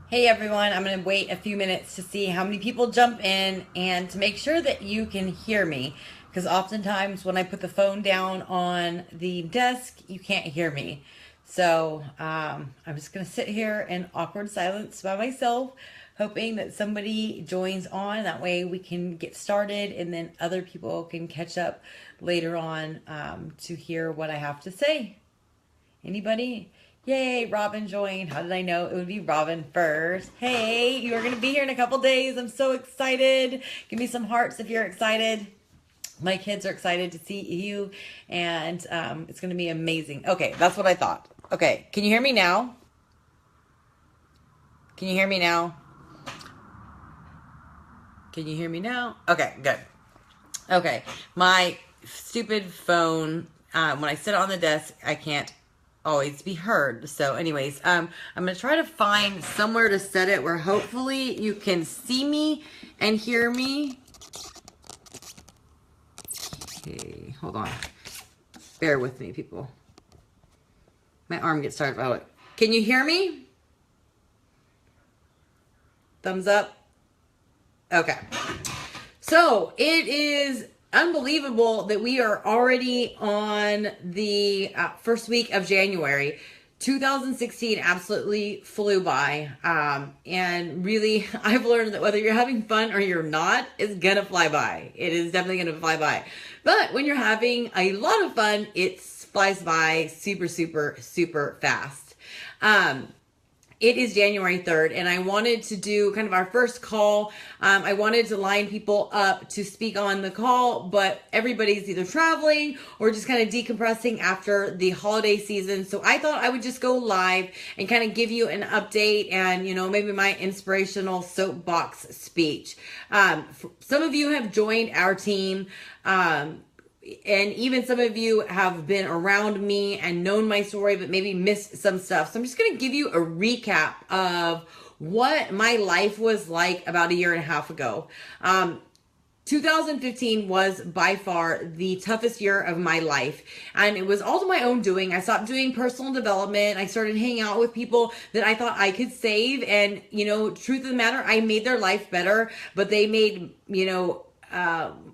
Hey everyone, I'm going to wait a few minutes to see how many people jump in and to make sure that you can hear me. Because oftentimes when I put the phone down on the desk, you can't hear me. So I'm just going to sit here in awkward silence by myself, hoping that somebody joins on. That way we can get started and then other people can catch up later on to hear what I have to say. Anybody? Yay, Robin joined. How did I know it would be Robin first? Hey, you are going to be here in a couple days. I'm so excited. Give me some hearts if you're excited. My kids are excited to see you, and it's going to be amazing. Okay, that's what I thought. Okay, can you hear me now? Can you hear me now? Can you hear me now? Okay, good. Okay, my stupid phone, when I sit on the desk, I can't always be heard. So anyways, I'm going to try to find somewhere to set it where hopefully you can see me and hear me. Okay, hold on. Bear with me, people. My arm gets tired. Oh, can you hear me? Thumbs up. Okay. So it is unbelievable that we are already on the first week of January. 2016 absolutely flew by. And really, I've learned that whether you're having fun or you're not, it's gonna fly by. It is definitely gonna fly by. But when you're having a lot of fun, it flies by super, super, super fast. It is January 3rd, and I wanted to do kind of our first call. I wanted to line people up to speak on the call, but everybody's either traveling or just kind of decompressing after the holiday season. So I thought I would just go live and kind of give you an update and, maybe my inspirational soapbox speech. Some of you have joined our team. And even some of you have been around me and known my story, but maybe missed some stuff. So I'm just going to give you a recap of what my life was like about a year and a half ago. 2015 was by far the toughest year of my life, and it was all to my own doing. I stopped doing personal development. I started hanging out with people that I thought I could save, and truth of the matter, I made their life better, but they made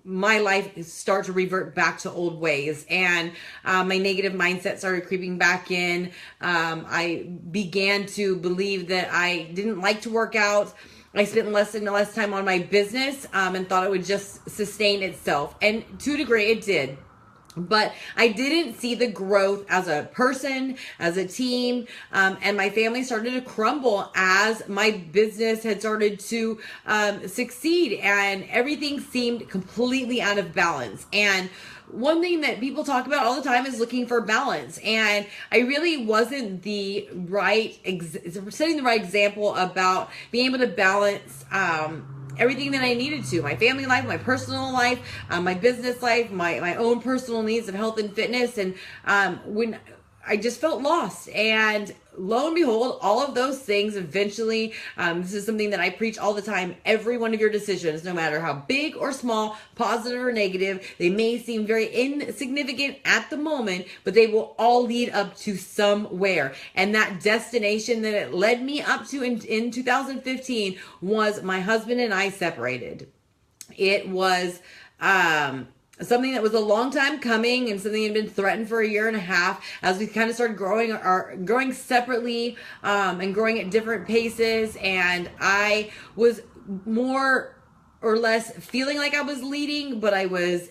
my life start to revert back to old ways, and my negative mindset started creeping back in. I began to believe that I didn't like to work out. I spent less and less time on my business and thought it would just sustain itself, and to a degree it did. But I didn't see the growth as a person, as a team, and my family started to crumble as my business had started to succeed, and everything seemed completely out of balance. And one thing that people talk about all the time is looking for balance, and I really wasn't setting the right example about being able to balance everything that I needed to: my family life, my personal life, my business life, my own personal needs of health and fitness. And when I just felt lost, and lo and behold, all of those things eventually, this is something that I preach all the time: every one of your decisions, no matter how big or small, positive or negative, they may seem very insignificant at the moment, but they will all lead up to somewhere. And that destination that it led me up to in 2015 was my husband and I separated. It was something that was a long time coming, and something that had been threatened for a year and a half as we kind of started growing separately and growing at different paces. And I was more or less feeling like I was leading, but I was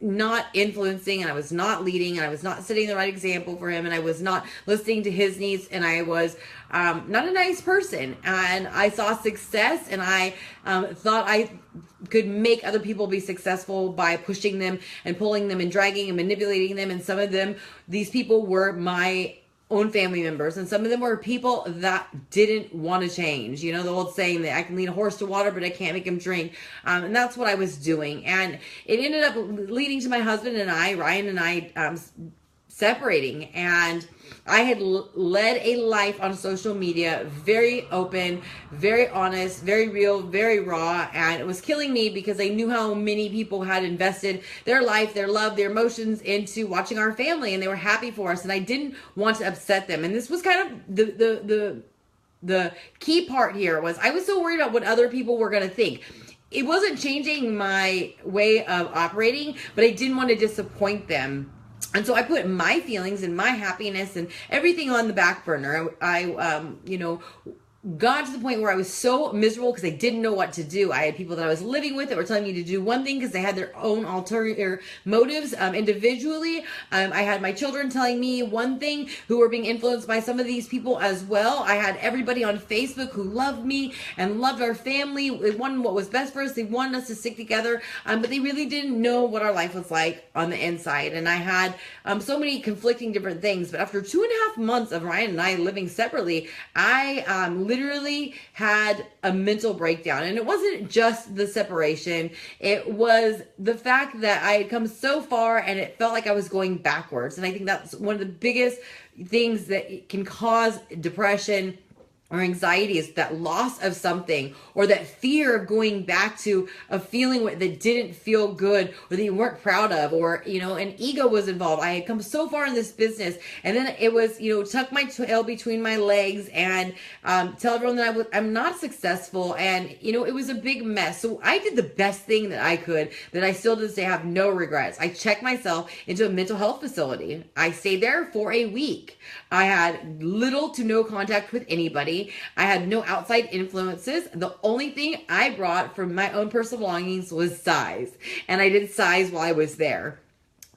not influencing, and I was not leading, and I was not setting the right example for him, and I was not listening to his needs, and I was not a nice person. And I saw success, and I thought I could make other people be successful by pushing them and pulling them and dragging and manipulating them. And some of them, these people were my own family members, and some of them were people that didn't want to change. The old saying that I can lead a horse to water, but I can't make him drink. And that's what I was doing. And it ended up leading to my husband and I, Ryan and I, separating. And I had led a life on social media, very open, very honest, very real, very raw, and it was killing me because I knew how many people had invested their life, their love, their emotions into watching our family, and they were happy for us, and I didn't want to upset them. And this was kind of the the key part here was I was so worried about what other people were going to think. It wasn't changing my way of operating, but I didn't want to disappoint them. And so I put my feelings and my happiness and everything on the back burner. I got to the point where I was so miserable because I didn't know what to do. I had people that I was living with that were telling me to do one thing because they had their own ulterior motives individually. I had my children telling me one thing who were being influenced by some of these people as well. I had everybody on Facebook who loved me and loved our family. They wanted what was best for us. They wanted us to stick together, but they really didn't know what our life was like on the inside. And I had so many conflicting different things. But after 2.5 months of Ryan and I living separately, I literally had a mental breakdown. And it wasn't just the separation. It was the fact that I had come so far and it felt like I was going backwards. And I think that's one of the biggest things that can cause depression or anxiety, is that loss of something, or that fear of going back to a feeling that didn't feel good or that you weren't proud of, or, an ego was involved. I had come so far in this business, and then it was, tuck my tail between my legs and tell everyone that I'm not successful, and, it was a big mess. So I did the best thing that I could, that I still to this day have no regrets. I checked myself into a mental health facility. I stayed there for a week. I had little to no contact with anybody. I had no outside influences. The only thing I brought from my own personal belongings was size. And I did size while I was there.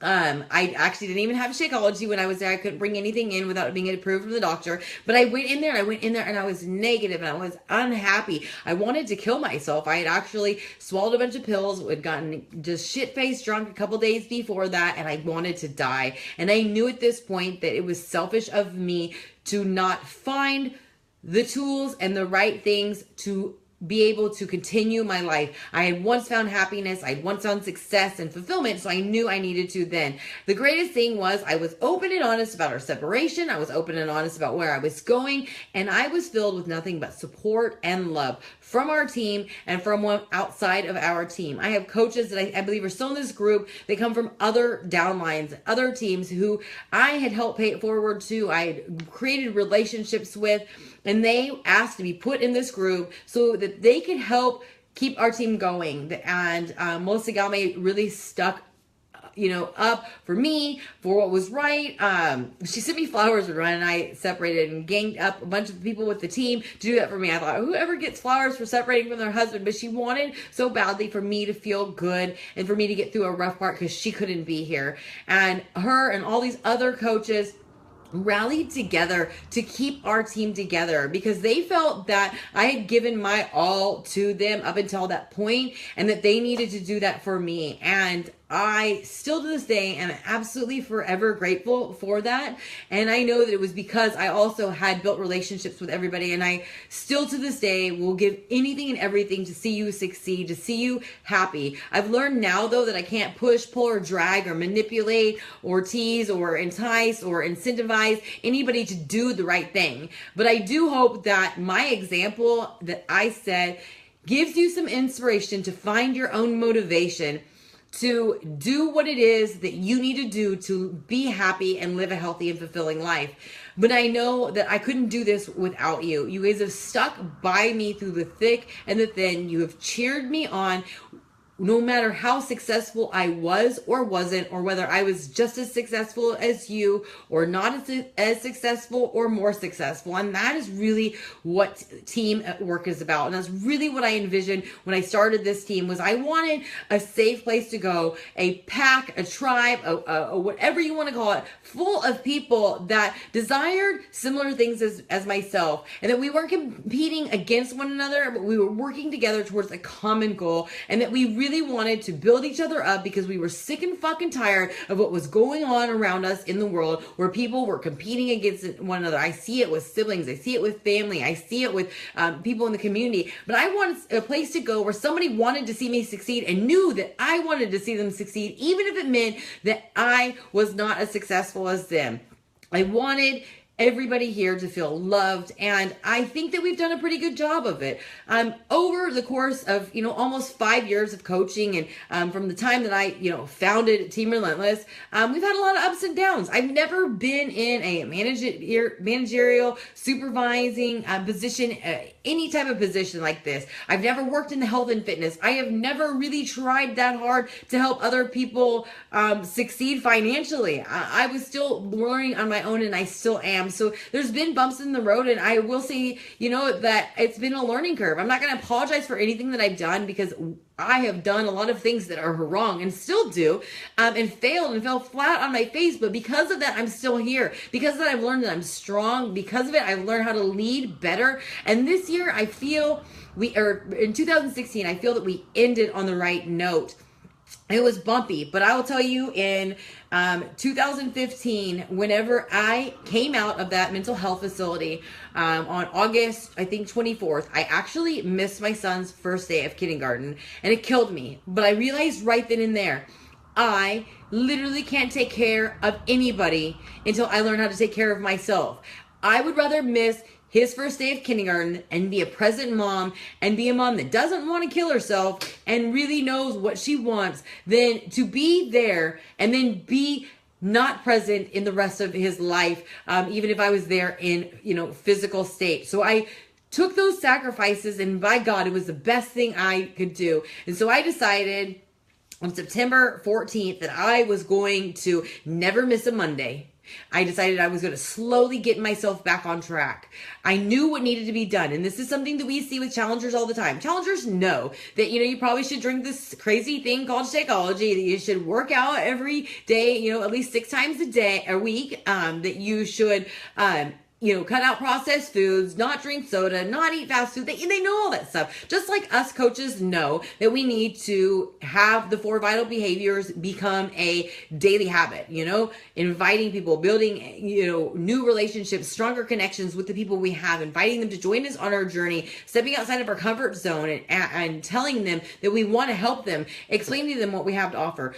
I actually didn't even have Shakeology when I was there. I couldn't bring anything in without it being approved from the doctor. But I went in there and I was negative and I was unhappy. I wanted to kill myself. I had actually swallowed a bunch of pills, had gotten just shit-faced drunk a couple days before that, and I wanted to die. And I knew at this point that it was selfish of me to not find the tools and the right things to be able to continue my life. I had once found happiness. I had once found success and fulfillment. So I knew I needed to then. The greatest thing was I was open and honest about our separation. I was open and honest about where I was going. And I was filled with nothing but support and love from our team and from one outside of our team. I have coaches that I believe are still in this group. They come from other downlines, other teams who I had helped pay it forward to. I had created relationships with, and they asked to be put in this group so that they could help keep our team going. And Melissa Galmay really stuck up for me, for what was right. She sent me flowers when Ryan and I separated, and ganged up a bunch of people with the team to do that for me. I thought, whoever gets flowers for separating from their husband, but she wanted so badly for me to feel good and for me to get through a rough part because she couldn't be here. And her and all these other coaches rallied together to keep our team together because they felt that I had given my all to them up until that point, and that they needed to do that for me. And I still to this day am absolutely forever grateful for that. And I know that it was because I also had built relationships with everybody, and I still to this day will give anything and everything to see you succeed, to see you happy. I've learned now though that I can't push, pull, or drag, or manipulate, or tease, or entice, or incentivize anybody to do the right thing. But I do hope that my example that I set gives you some inspiration to find your own motivation to do what it is that you need to do to be happy and live a healthy and fulfilling life. But I know that I couldn't do this without you. You guys have stuck by me through the thick and the thin. You have cheered me on no matter how successful I was or wasn't, or whether I was just as successful as you or not as successful or more successful. And that is really what team at work is about. And that's really what I envisioned when I started this team. Was I wanted a safe place to go, a pack, a tribe, a whatever you want to call it, full of people that desired similar things as myself, and that we weren't competing against one another, but we were working together towards a common goal, and that we really wanted to build each other up because we were sick and fucking tired of what was going on around us in the world, where people were competing against one another. I see it with siblings. I see it with family. I see it with people in the community. But I wanted a place to go where somebody wanted to see me succeed and knew that I wanted to see them succeed, even if it meant that I was not as successful as them. I wanted everybody here to feel loved, and I think that we've done a pretty good job of it. Over the course of almost 5 years of coaching, and from the time that I founded Team Relentless, we've had a lot of ups and downs. I've never been in a managerial supervising position, any type of position like this. I've never worked in health and fitness. I have never really tried that hard to help other people succeed financially. I was still learning on my own, and I still am. So there's been bumps in the road, and I will say, that it's been a learning curve. I'm not going to apologize for anything that I've done, because I have done a lot of things that are wrong and still do, and failed and fell flat on my face. But because of that, I'm still here. Because of that, I've learned that I'm strong. Because of it, I've learned how to lead better. And this year, I feel in 2016, I feel that we ended on the right note. It was bumpy, but I will tell you, in 2015, whenever I came out of that mental health facility on August, I think 24th, I actually missed my son's first day of kindergarten, and it killed me. But I realized right then and there, I literally can't take care of anybody until I learn how to take care of myself. I would rather miss his first day of kindergarten and be a present mom, and be a mom that doesn't want to kill herself and really knows what she wants, than to be there and then be not present in the rest of his life, even if I was there in physical state. So I took those sacrifices, and by God, it was the best thing I could do. And so I decided on September 14th that I was going to never miss a Monday. I decided I was going to slowly get myself back on track. I knew what needed to be done. And this is something that we see with challengers all the time. Challengers know that, you probably should drink this crazy thing called Shakeology, that you should work out every day, at least 6 times a week, that you should, cut out processed foods, not drink soda, not eat fast food. They know all that stuff. Just like us coaches know that we need to have the 4 vital behaviors become a daily habit, inviting people, building, new relationships, stronger connections with the people we have, inviting them to join us on our journey, stepping outside of our comfort zone, and telling them that we want to help them, explaining to them what we have to offer,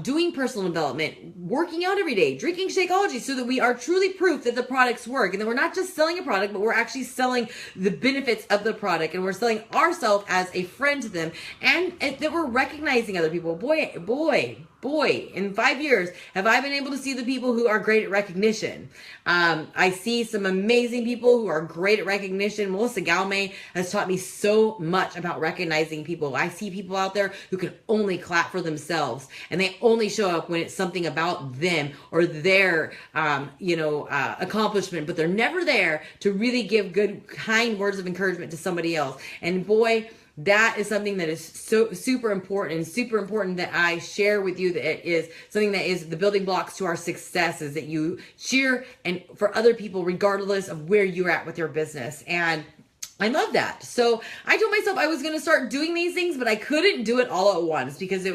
doing personal development, working out every day, drinking Shakeology, so that we are truly proof that the products work. And then we're not just selling a product, but we're actually selling the benefits of the product, and we're selling ourselves as a friend to them, and that we're recognizing other people. Boy, in 5 years, have I been able to see the people who are great at recognition. I see some amazing people who are great at recognition. Melissa Galmay has taught me so much about recognizing people. I see people out there who can only clap for themselves, and they only show up when it's something about them or their, accomplishment, but they're never there to really give good, kind words of encouragement to somebody else. And boy, that is something that is so super important, that I share with you, that it is something that is the building blocks to our success, is that you cheer and for other people regardless of where you're at with your business. And I love that. So I told myself I was going to start doing these things, but I couldn't do it all at once, because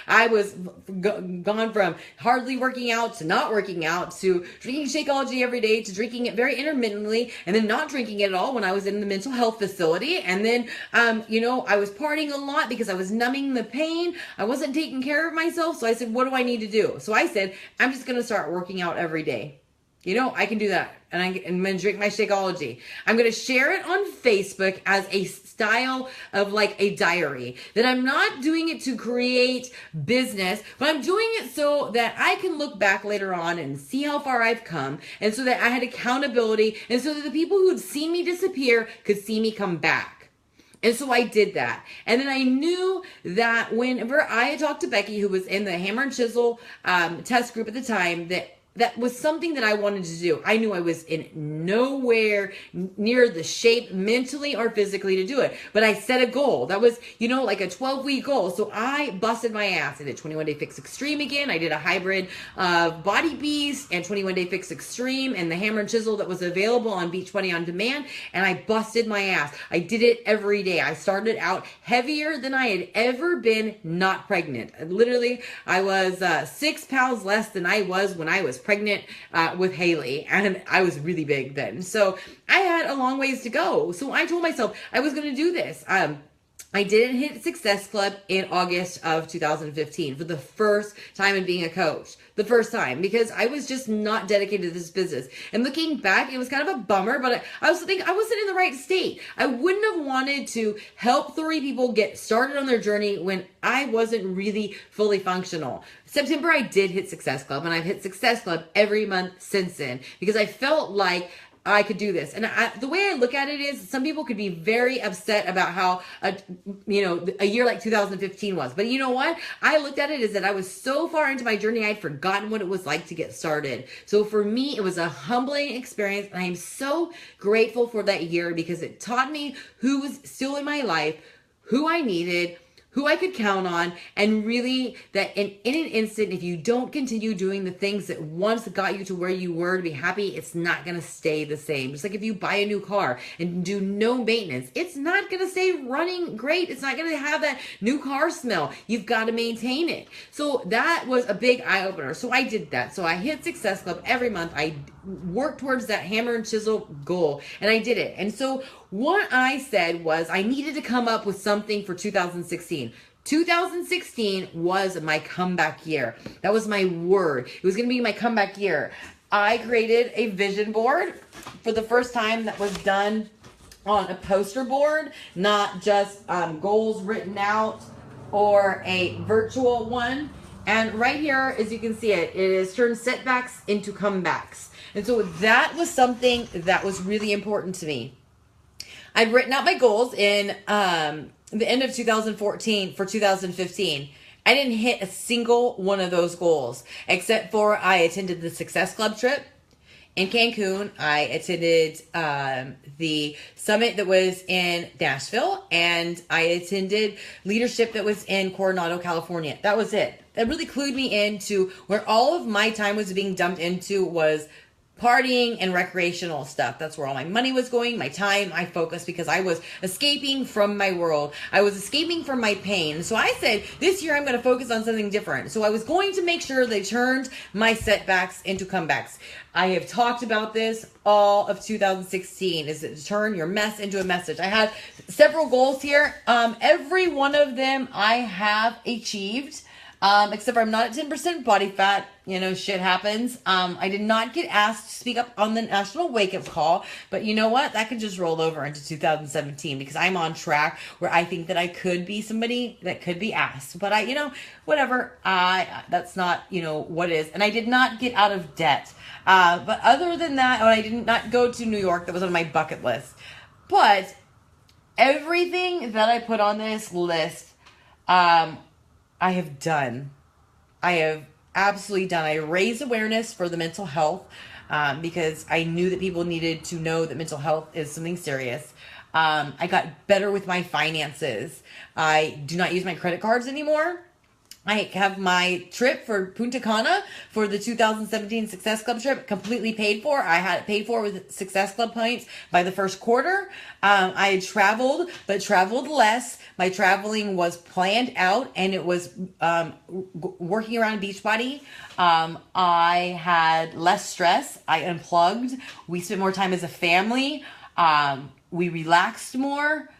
I was gone from hardly working out to not working out, to drinking Shakeology every day, to drinking it very intermittently, and then not drinking it at all when I was in the mental health facility. And then, I was partying a lot because I was numbing the pain. I wasn't taking care of myself. So I said, what do I need to do? So I said, I'm just going to start working out every day. I can do that. And I'm going to drink my Shakeology. I'm going to share it on Facebook as a style of like a diary. That I'm not doing it to create business, but I'm doing it so that I can look back later on and see how far I've come. And so that I had accountability. And so that the people who had seen me disappear could see me come back. And so I did that. And then I knew that whenever I had talked to Becky, who was in the Hammer and Chisel test group at the time, that was something that I wanted to do. I knew I was in nowhere near the shape mentally or physically to do it. But I set a goal. That was, like a 12-week goal. So I busted my ass. I did 21 Day Fix Extreme again. I did a hybrid of Body Beast and 21 Day Fix Extreme and the Hammer and Chisel that was available on Beachbody On Demand. And I busted my ass. I did it every day. I started out heavier than I had ever been not pregnant. Literally, I was 6 pounds less than I was when I was pregnant with Haley, and I was really big then. So I had a long ways to go. So I told myself I was going to do this. I didn't hit Success Club in August of 2015 for the first time in being a coach. The first time, because I was just not dedicated to this business. And looking back, it was kind of a bummer, but I also think I wasn't in the right state. I wouldn't have wanted to help 3 people get started on their journey when I wasn't really fully functional. September, I did hit Success Club, and I've hit Success Club every month since then because I felt like I could do this. And the way I look at it is some people could be very upset about how, a year like 2015 was. But you know what? I looked at it as that I was so far into my journey, I'd forgotten what it was like to get started. So for me, it was a humbling experience. And I am so grateful for that year because it taught me who was still in my life, who I needed, who I could count on, and really that in an instant, if you don't continue doing the things that once got you to where you were to be happy, it's not going to stay the same. Just like if you buy a new car and do no maintenance, it's not going to stay running great. It's not going to have that new car smell. You've got to maintain it. So that was a big eye opener. So I did that. So I hit Success Club every month. I worked towards that hammer and chisel goal, and I did it. And so what I said was I needed to come up with something for 2016. 2016 was my comeback year. That was my word. It was going to be my comeback year. I created a vision board for the first time that was done on a poster board, not just goals written out or a virtual one. And right here, as you can see it is turned setbacks into comebacks. And so that was something that was really important to me. I'd written out my goals in the end of 2014 for 2015. I didn't hit a single one of those goals, except for I attended the Success Club trip in Cancun. I attended the summit that was in Nashville, and I attended leadership that was in Coronado, California. That was it. That really clued me into where all of my time was being dumped into was partying and recreational stuff. That's where all my money was going, my time, my focus, because I was escaping from my world. I was escaping from my pain. So I said, this year I'm going to focus on something different. So I was going to make sure they turned my setbacks into comebacks. I have talked about this all of 2016, is to turn your mess into a message. I had several goals here. Every one of them I have achieved. Except for I'm not at 10% body fat. Shit happens. I did not get asked to speak up on the national wake-up call, but you know what? That could just roll over into 2017 because I'm on track where I think that I could be somebody that could be asked. But whatever. That's not, what is. And I did not get out of debt. But other than that, I did not go to New York. That was on my bucket list. But everything that I put on this list, I have done. I have absolutely done. I raised awareness for the mental health because I knew that people needed to know that mental health is something serious. I got better with my finances. I do not use my credit cards anymore. I have my trip for Punta Cana for the 2017 Success Club trip completely paid for. I had it paid for with Success Club points by the first quarter. I had traveled, but traveled less. My traveling was planned out, and it was working around Beachbody. I had less stress. I unplugged. We spent more time as a family. We relaxed more.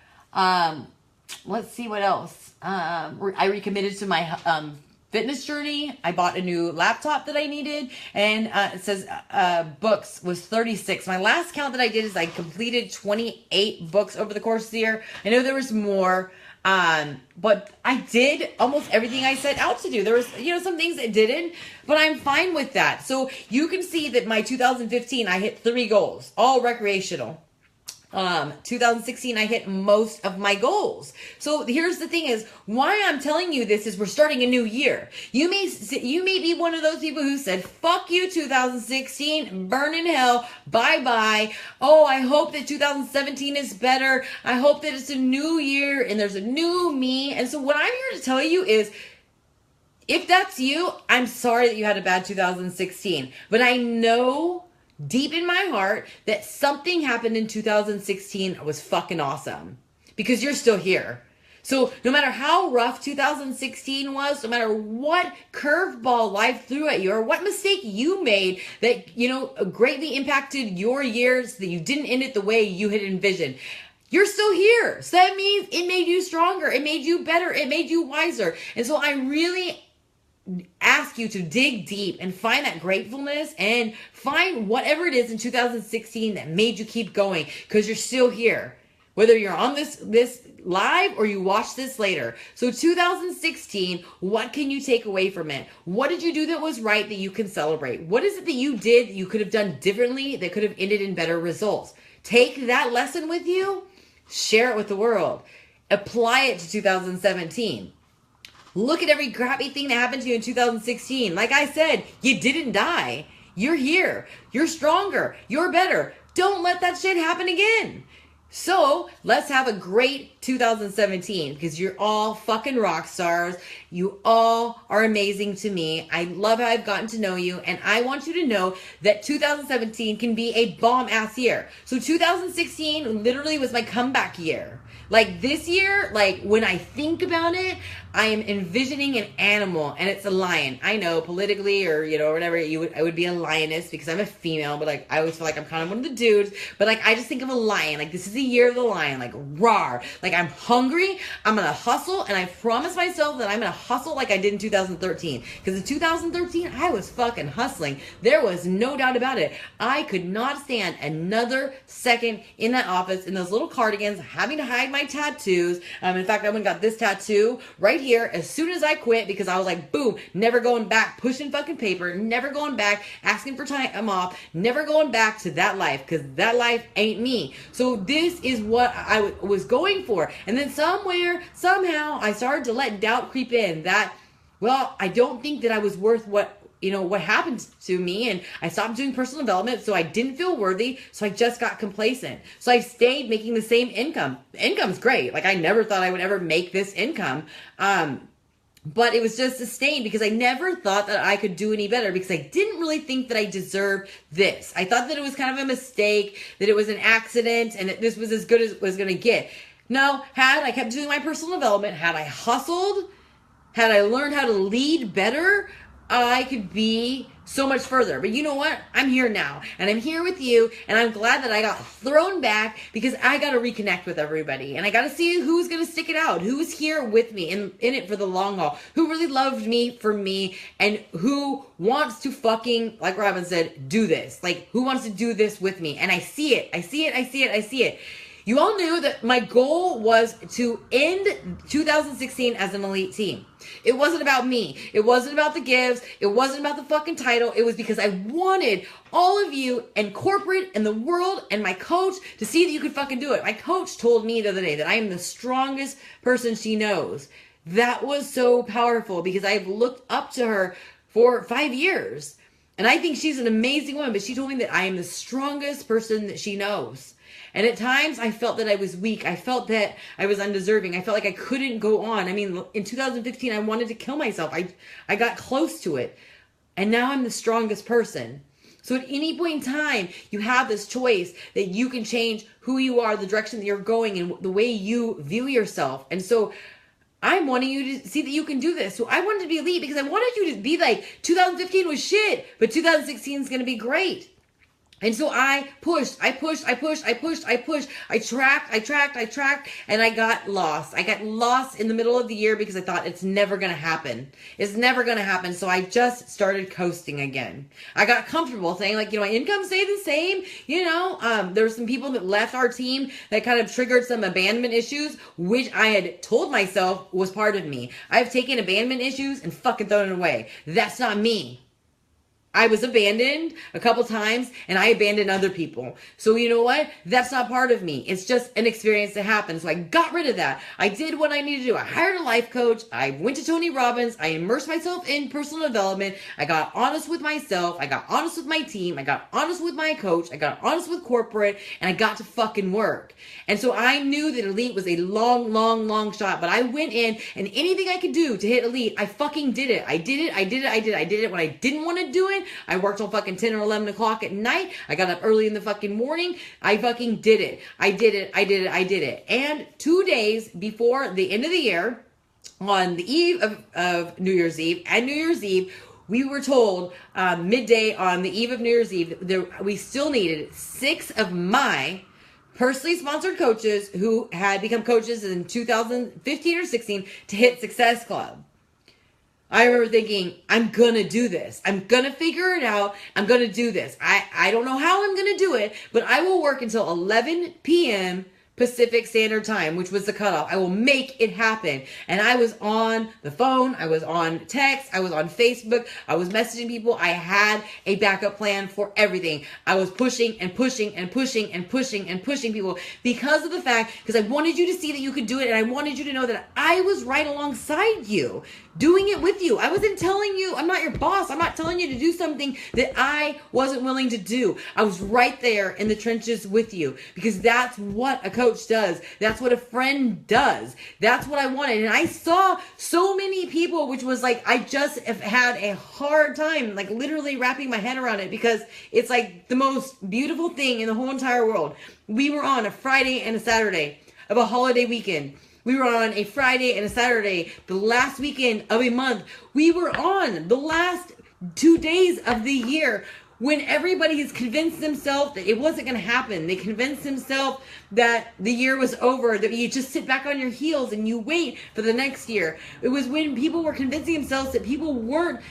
Let's see what else. I recommitted to my fitness journey. I bought a new laptop that I needed, and it says books was 36. My last count that I did is I completed 28 books over the course of the year. I know there was more, but I did almost everything I set out to do. There was, some things that didn't, but I'm fine with that. So you can see that my 2015, I hit 3 goals, all recreational. 2016, I hit most of my goals. So here's the thing is why I'm telling you this is we're starting a new year. You may be one of those people who said, fuck you, 2016, burn in hell, bye-bye. Oh, I hope that 2017 is better. I hope that it's a new year and there's a new me. And so what I'm here to tell you is, if that's you, I'm sorry that you had a bad 2016, but I know deep in my heart that something happened in 2016 that was fucking awesome because you're still here. So no matter how rough 2016 was, no matter what curveball life threw at you or what mistake you made that, greatly impacted your years, that you didn't end it the way you had envisioned, you're still here. So that means it made you stronger. It made you better. It made you wiser. And so I really ask you to dig deep and find that gratefulness and find whatever it is in 2016 that made you keep going, because you're still here. Whether you're on this live or you watch this later. So 2016, what can you take away from it? What did you do that was right that you can celebrate? What is it that you did that you could have done differently that could have ended in better results? Take that lesson with you, share it with the world, apply it to 2017. Look at every crappy thing that happened to you in 2016. Like I said, you didn't die. You're here. You're stronger. You're better. Don't let that shit happen again. So let's have a great 2017, because you're all fucking rock stars. You all are amazing to me. I love how I've gotten to know you. And I want you to know that 2017 can be a bomb ass year. So 2016 literally was my comeback year. Like this year, like when I think about it, I am envisioning an animal, and it's a lion. I know politically or, you know, whatever, I would be a lioness because I'm a female, but like I always feel like I'm kind of one of the dudes. But like I just think of a lion. Like this is the year of the lion, like RAWR. Like I'm hungry, I'm gonna hustle, and I promise myself that I'm gonna hustle like I did in 2013. Because in 2013, I was fucking hustling. There was no doubt about it. I could not stand another second in that office in those little cardigans, having to hide my tattoos. In fact, I went and got this tattoo right here as soon as I quit, because I was like, boom, never going back, pushing fucking paper, never going back, asking for time off, never going back to that life, because that life ain't me. So this is what I was going for. And then somehow, I started to let doubt creep in that, well, I don't think that I was worth what happened to me, and I stopped doing personal development, so I didn't feel worthy, so I just got complacent. So I stayed making the same income. The income's great. Like I never thought I would ever make this income. But it was just sustained because I never thought that I could do any better, because I didn't really think that I deserved this. I thought that it was kind of a mistake, that it was an accident, and that this was as good as it was going to get. No, had I kept doing my personal development, had I hustled, had I learned how to lead better, I could be so much further. But you know what? I'm here now, and I'm here with you, and I'm glad that I got thrown back, because I got to reconnect with everybody, and I got to see who's going to stick it out, who's here with me in it for the long haul, who really loved me for me, and who wants to fucking, like Robin said, do this. Like, who wants to do this with me? And I see it. I see it. I see it. I see it. You all knew that my goal was to end 2016 as an elite team. It wasn't about me. It wasn't about the gives. It wasn't about the fucking title. It was because I wanted all of you and corporate and the world and my coach to see that you could fucking do it. My coach told me the other day that I am the strongest person she knows. That was so powerful, because I've looked up to her for 5 years. And I think she's an amazing woman, but she told me that I am the strongest person that she knows. And at times I felt that I was weak. I felt that I was undeserving. I felt like I couldn't go on. I mean, in 2015, I wanted to kill myself. I got close to it. And now I'm the strongest person. So at any point in time, you have this choice that you can change who you are, the direction that you're going, and the way you view yourself. And so I'm wanting you to see that you can do this. So I wanted to be elite because I wanted you to be like, 2015 was shit, but 2016 is going to be great. And so I pushed, I tracked, and I got lost. I got lost in the middle of the year because I thought it's never going to happen. It's never going to happen. So I just started coasting again. I got comfortable saying, like, my income stayed the same. There were some people that left our team that kind of triggered some abandonment issues, which I had told myself was part of me. I've taken abandonment issues and fucking thrown it away. That's not me. I was abandoned a couple times, and I abandoned other people. So you know what? That's not part of me. It's just an experience that happened. So I got rid of that. I did what I needed to do. I hired a life coach. I went to Tony Robbins. I immersed myself in personal development. I got honest with myself. I got honest with my team. I got honest with my coach. I got honest with corporate, and I got to fucking work. And so I knew that elite was a long, long, long shot, but I went in, and anything I could do to hit elite, I fucking did it. I did it when I didn't want to do it. I worked till fucking 10 or 11 o'clock at night. I got up early in the fucking morning. I fucking did it. I did it. And 2 days before the end of the year, on the eve of New Year's Eve and New Year's Eve, we were told midday on the eve of New Year's Eve that we still needed 6 of my personally sponsored coaches who had become coaches in 2015 or 16 to hit Success Club. I remember thinking, I'm going to do this. I'm going to figure it out. I'm going to do this. I don't know how I'm going to do it, but I will work until 11 p.m. Pacific Standard Time, which was the cutoff. I will make it happen. And I was on the phone. I was on text. I was on Facebook. I was messaging people. I had a backup plan for everything. I was pushing and pushing and pushing and pushing and pushing people because of the fact, because I wanted you to see that you could do it. And I wanted you to know that I was right alongside you, doing it with you. I wasn't telling you, I'm not your boss. I'm not telling you to do something that I wasn't willing to do. I was right there in the trenches with you because that's what a coach does. That's what a friend does. That's what I wanted. And I saw so many people, which was like, I just have had a hard time, like literally wrapping my head around it because it's like the most beautiful thing in the whole entire world. We were on a Friday and a Saturday of a holiday weekend. We were on a Friday and a Saturday, the last weekend of a month. We were on the last 2 days of the year when everybody has convinced themselves that it wasn't going to happen. They convinced themselves that the year was over, that you just sit back on your heels and you wait for the next year. It was when people were convincing themselves that people weren't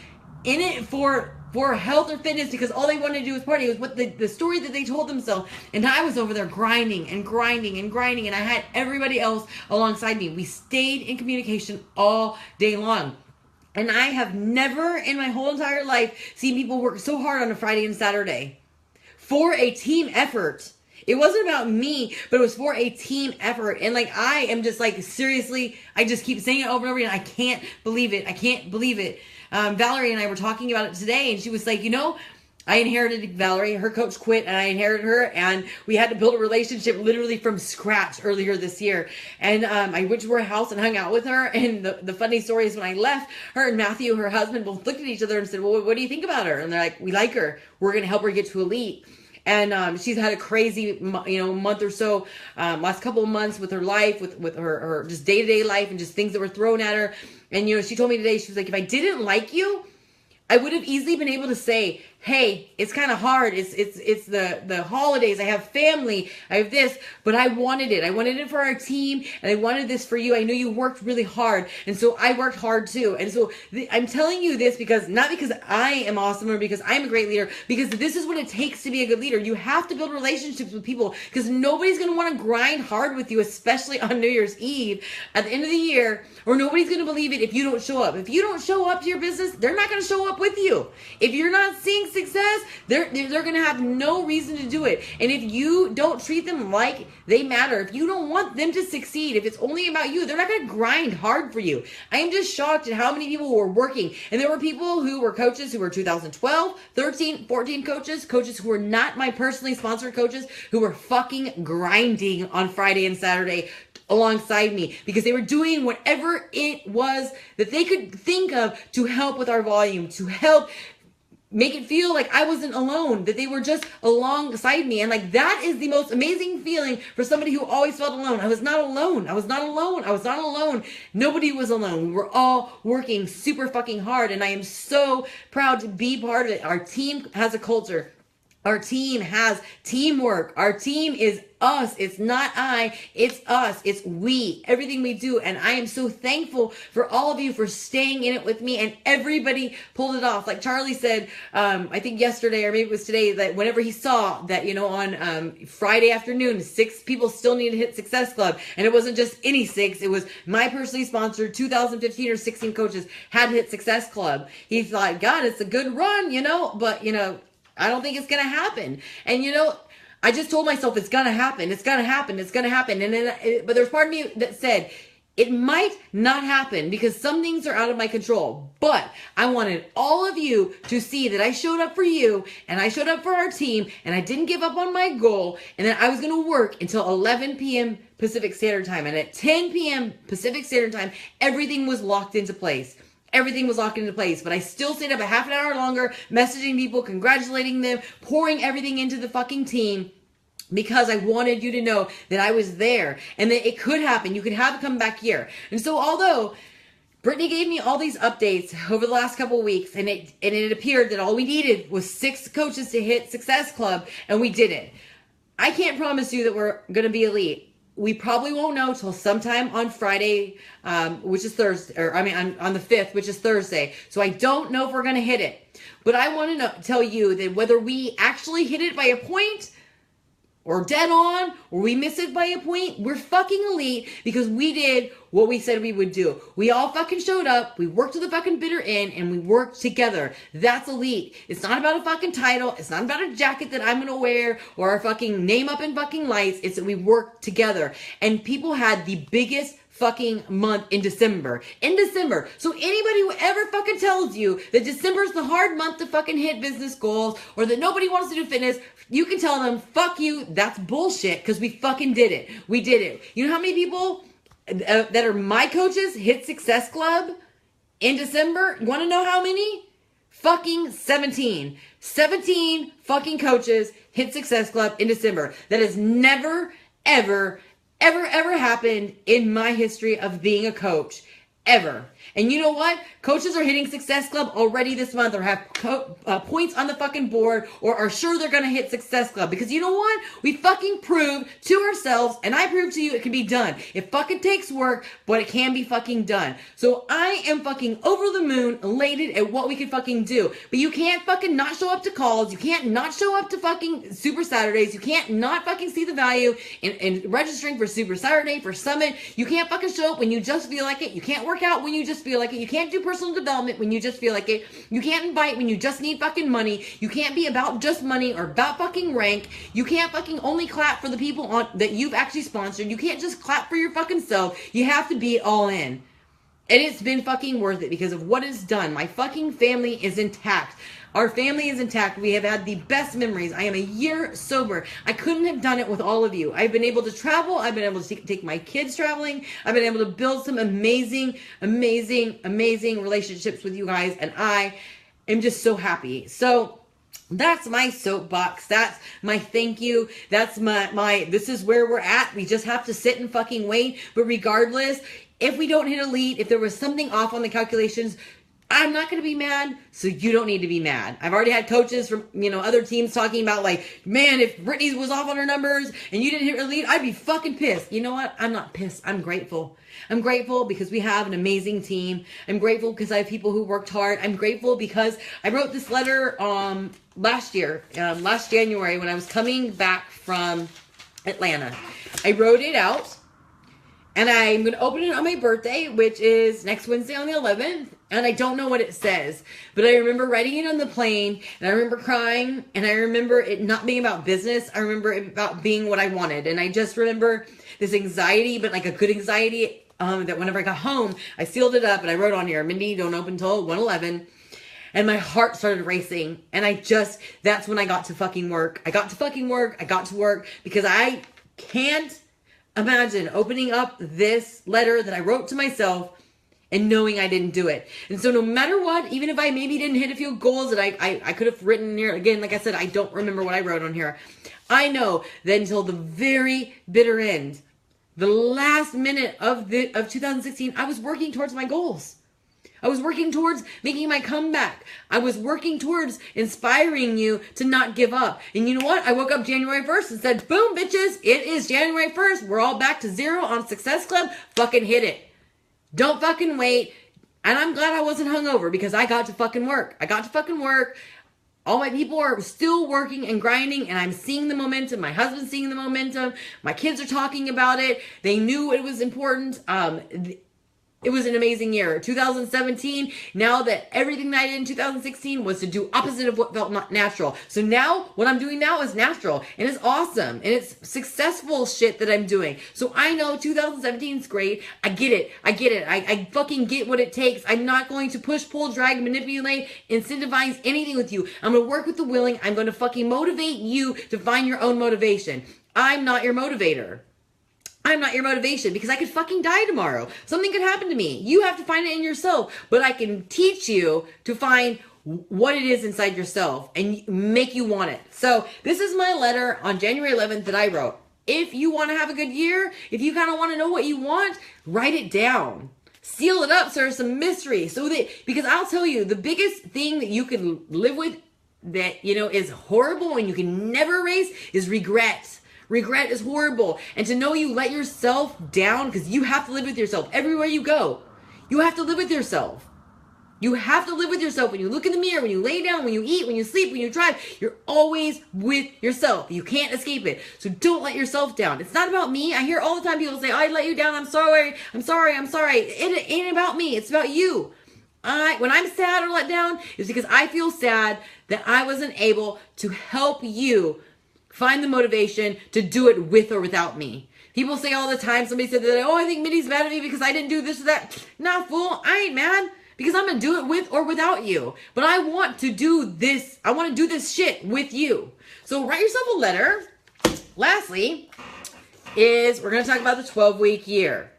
in it for health or fitness because all they wanted to do was party. It was what the story that they told themselves. And I was over there grinding and grinding and grinding, and I had everybody else alongside me. We stayed in communication all day long. And I have never in my whole entire life seen people work so hard on a Friday and Saturday for a team effort. It wasn't about me, but it was for a team effort. And like, I am just like, seriously, I just keep saying it over and over again. I can't believe it. I can't believe it. Valerie and I were talking about it today, and she was like, you know, I inherited Valerie, her coach quit, and I inherited her, and we had to build a relationship literally from scratch earlier this year. And I went to her house and hung out with her, and the funny story is when I left, her and Matthew, her husband, both looked at each other and said, well, what do you think about her? And they're like, we like her. We're going to help her get to elite. And she's had a crazy, month or so, last couple of months with her life, with her just day-to-day life and just things that were thrown at her. And, she told me today, she was like, if I didn't like you, I would have easily been able to say, hey, it's kind of hard. It's the holidays. I have family. I have this, but I wanted it. I wanted it for our team, and I wanted this for you. I knew you worked really hard, and so I worked hard too. And so I'm telling you this not because I am awesome or because I'm a great leader, because this is what it takes to be a good leader. You have to build relationships with people because nobody's going to want to grind hard with you, especially on New Year's Eve at the end of the year, or nobody's going to believe it if you don't show up. If you don't show up to your business, they're not going to show up with you. If you're not seeing success, they're going to have no reason to do it. And if you don't treat them like they matter, if you don't want them to succeed, if it's only about you, they're not going to grind hard for you. I am just shocked at how many people were working. And there were people who were coaches who were 2012, 13, 14 coaches who were not my personally sponsored coaches, who were fucking grinding on Friday and Saturday alongside me because they were doing whatever it was that they could think of to help with our volume, to help make it feel like I wasn't alone, that they were just alongside me. And like, that is the most amazing feeling for somebody who always felt alone. I was not alone. I was not alone. I was not alone. Nobody was alone. We were all working super fucking hard. And I am so proud to be part of it. Our team has a culture. Our team has teamwork. Our team is us. It's not I, it's us. It's we, everything we do. And I am so thankful for all of you for staying in it with me, and everybody pulled it off. Like Charlie said, I think yesterday or maybe it was today, that whenever he saw that, on Friday afternoon, 6 people still need to hit Success Club. And it wasn't just any 6. It was my personally sponsored 2015 or 16 coaches had to hit Success Club. He thought, God, it's a good run, but I don't think it's going to happen. And, I just told myself it's going to happen. It's going to happen. It's going to happen. And then, but there's part of me that said, it might not happen because some things are out of my control. But I wanted all of you to see that I showed up for you, and I showed up for our team, and I didn't give up on my goal, and that I was going to work until 11 p.m. Pacific Standard Time. And at 10 p.m. Pacific Standard Time, everything was locked into place. Everything was locked into place, but I still stayed up a half an hour longer, messaging people, congratulating them, pouring everything into the fucking team, because I wanted you to know that I was there and that it could happen. You could have a comeback year. And so although Brittany gave me all these updates over the last couple of weeks, and it appeared that all we needed was 6 coaches to hit Success Club, and we did it. I can't promise you that we're going to be elite. We probably won't know till sometime on Friday, which is Thursday, or I mean on the 5th, which is Thursday. So I don't know if we're going to hit it. But I want to tell you that whether we actually hit it by a point or dead on, or we miss it by a point, we're fucking elite because we did what we said we would do. We all fucking showed up, we worked to the fucking bitter end, and we worked together. That's elite. It's not about a fucking title. It's not about a jacket that I'm gonna wear or our fucking name up in fucking lights. It's that we worked together. And people had the biggest fucking month in December. In December. So anybody who ever fucking tells you that December is the hard month to fucking hit business goals or that nobody wants to do fitness, you can tell them, fuck you, that's bullshit, because we fucking did it. We did it. You know how many people that are my coaches hit Success Club in December? You want to know how many? Fucking 17. 17 fucking coaches hit Success Club in December. That has never, ever happened in my history of being a coach. Ever. And you know what? Coaches are hitting Success Club already this month or have points on the fucking board or are sure they're going to hit Success Club. Because you know what? We fucking proved to ourselves, and I proved to you it can be done. It fucking takes work, but it can be fucking done. So I am fucking over the moon, elated at what we can fucking do. But you can't fucking not show up to calls. You can't not show up to fucking Super Saturdays. You can't not fucking see the value in registering for Super Saturday, for Summit. You can't fucking show up when you just feel like it. You can't work out when you just feel like it. You can't do personal development when you just feel like it. You can't invite when you just need fucking money. You can't be about just money or about fucking rank. You can't fucking only clap for the people that you've actually sponsored. You can't just clap for your fucking self. You have to be all in. And it's been fucking worth it because of what it's done. My fucking family is intact. Our family is intact. We have had the best memories. I am a year sober. I couldn't have done it with all of you. I've been able to travel. I've been able to take my kids traveling. I've been able to build some amazing relationships with you guys. And I am just so happy. So that's my soapbox. That's my thank you. That's my this is where we're at. We just have to sit and fucking wait. But regardless, if we don't hit elite, if there was something off on the calculations, I'm not going to be mad, so you don't need to be mad. I've already had coaches from, other teams talking about like, man, if Brittany was off on her numbers and you didn't hit elite, I'd be fucking pissed. You know what? I'm not pissed. I'm grateful. I'm grateful because we have an amazing team. I'm grateful because I have people who worked hard. I'm grateful because I wrote this letter last January when I was coming back from Atlanta. I wrote it out. And I'm going to open it on my birthday, which is next Wednesday on the 11th. And I don't know what it says. But I remember writing it on the plane. And I remember crying. And I remember it not being about business. I remember it about being what I wanted. And I just remember this anxiety, but like a good anxiety, that whenever I got home, I sealed it up. And I wrote on here, Mindy, don't open till 1:11. And my heart started racing. And that's when I got to fucking work. I got to work because I can't imagine opening up this letter that I wrote to myself and knowing I didn't do it. And so no matter what, even if I maybe didn't hit a few goals that I could have written here, again, like I said, I don't remember what I wrote on here. I know that until the very bitter end, the last minute of 2016, I was working towards my goals. I was working towards making my comeback. I was working towards inspiring you to not give up. And you know what? I woke up January 1st and said, boom, bitches, it is January 1st. We're all back to zero on Success Club. Fucking hit it. Don't fucking wait. And I'm glad I wasn't hungover because I got to fucking work. All my people are still working and grinding, and I'm seeing the momentum. My husband's seeing the momentum. My kids are talking about it. They knew it was important. It was an amazing year. 2017, now that everything that I did in 2016 was to do opposite of what felt not natural. So now, what I'm doing now is natural, and it's awesome, and it's successful shit that I'm doing. So I know 2017 is great. I get it. I fucking get what it takes. I'm not going to push, pull, drag, manipulate, incentivize anything with you. I'm going to work with the willing. I'm going to fucking motivate you to find your own motivation. I'm not your motivator. I'm not your motivation because I could fucking die tomorrow. Something could happen to me. You have to find it in yourself. But I can teach you to find what it is inside yourself and make you want it. So this is my letter on January 11th that I wrote. If you want to have a good year, if you kind of want to know what you want, write it down. Seal it up so there's some mystery. Because I'll tell you, the biggest thing that you can live with that, is horrible and you can never erase is regret. Regret is horrible. And to know you let yourself down, because you have to live with yourself everywhere you go. You have to live with yourself. You have to live with yourself. When you look in the mirror, when you lay down, when you eat, when you sleep, when you drive, you're always with yourself. You can't escape it. So don't let yourself down. It's not about me. I hear all the time people say, I let you down. I'm sorry. I'm sorry. I'm sorry. It ain't about me. It's about you. When I'm sad or let down, it's because I feel sad that I wasn't able to help you find the motivation to do it with or without me. People say all the time, somebody said that, I think Minnie's mad at me because I didn't do this or that. Nah, fool, I ain't mad. Because I'm going to do it with or without you. But I want to do this. I want to do this shit with you. So write yourself a letter. Lastly, we're going to talk about the 12-week year.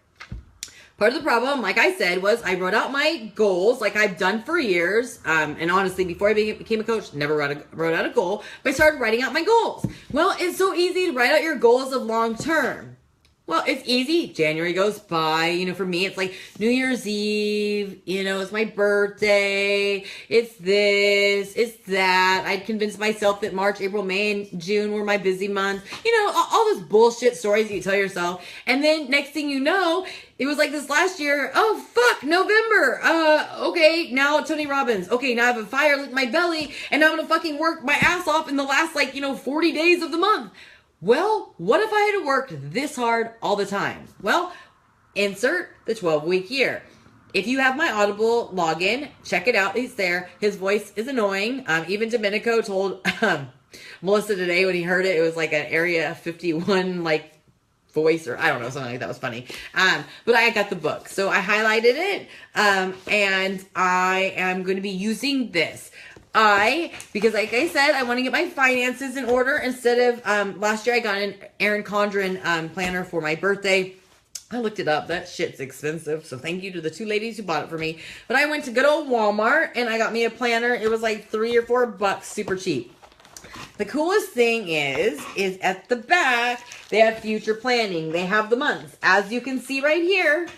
Part of the problem, like I said, was I wrote out my goals like I've done for years. And honestly, before I became a coach, never wrote out a goal. But I started writing out my goals. Well, it's so easy to write out your goals of long term. Well, it's easy. January goes by. For me, it's like New Year's Eve. It's my birthday. It's this. It's that. I'd convinced myself that March, April, May, and June were my busy months. All those bullshit stories you tell yourself. And then next thing you know, it was like this last year. Oh, fuck, November. Okay, now Tony Robbins. Okay, now I have a fire lit in my belly, and now I'm going to fucking work my ass off in the last, 40 days of the month. Well, what if I had worked this hard all the time? Well, insert the 12-week year. If you have my Audible login, check it out. He's there. His voice is annoying. Even Domenico told Melissa today when he heard it, it was like an Area 51 voice, or I don't know, something like that. Was funny. But I got the book, so I highlighted it, and I am going to be using this. Because like I said, I want to get my finances in order instead of, last year I got an Erin Condren planner for my birthday. I looked it up. That shit's expensive. So thank you to the two ladies who bought it for me. But I went to good old Walmart and I got me a planner. It was like $3 or $4, super cheap. The coolest thing is at the back, they have future planning. They have the months. As you can see right here,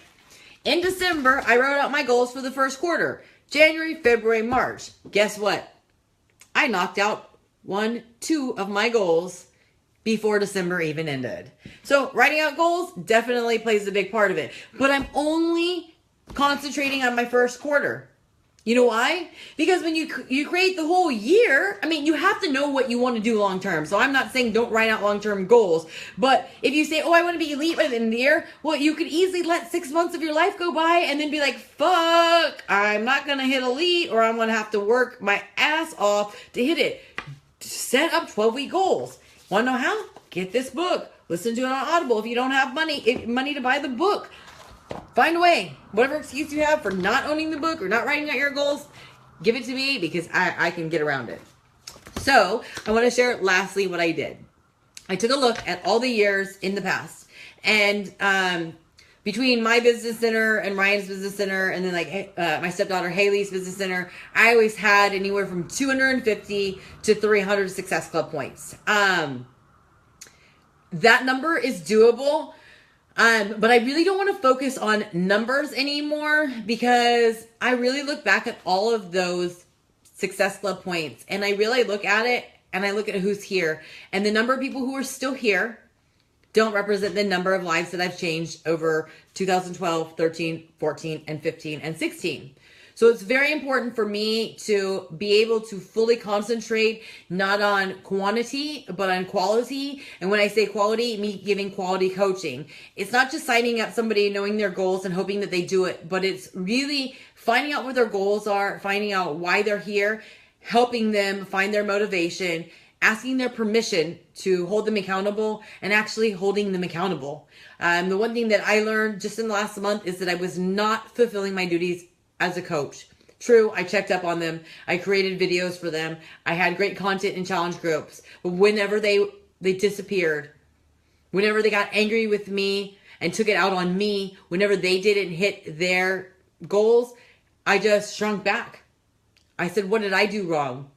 in December, I wrote out my goals for the first quarter. January, February, March. Guess what? I knocked out 2 of my goals before December even ended. So writing out goals definitely plays a big part of it. But I'm only concentrating on my first quarter. You know why? Because when you create the whole year, you have to know what you want to do long term. So I'm not saying don't write out long term goals. But if you say, I want to be elite by the end of the year, well, you could easily let 6 months of your life go by and then be like, fuck, I'm not going to hit elite, or I'm going to have to work my ass off to hit it. Set up 12-week goals. Want to know how? Get this book. Listen to it on Audible. If you don't have money to buy the book, find a way. Whatever excuse you have for not owning the book or not writing out your goals, give it to me because I can get around it. So I want to share lastly what I did. I took a look at all the years in the past, and between my business center and Ryan's business center, and then my stepdaughter Haley's business center, I always had anywhere from 250 to 300 Success Club points. That number is doable. But I really don't want to focus on numbers anymore, because I really look back at all of those Success Club points and I really look at it and I look at who's here, and the number of people who are still here don't represent the number of lives that I've changed over 2012, 13, 14, and 15, and 16. So it's very important for me to be able to fully concentrate not on quantity, but on quality. And when I say quality, me giving quality coaching. It's not just signing up somebody, knowing their goals and hoping that they do it, but it's really finding out what their goals are, finding out why they're here, helping them find their motivation, asking their permission to hold them accountable, and actually holding them accountable. The one thing that I learned just in the last month is that I was not fulfilling my duties as a coach. True, I checked up on them. I created videos for them. I had great content in challenge groups. But whenever they disappeared, whenever they got angry with me and took it out on me, whenever they didn't hit their goals, I just shrunk back. I said, what did I do wrong?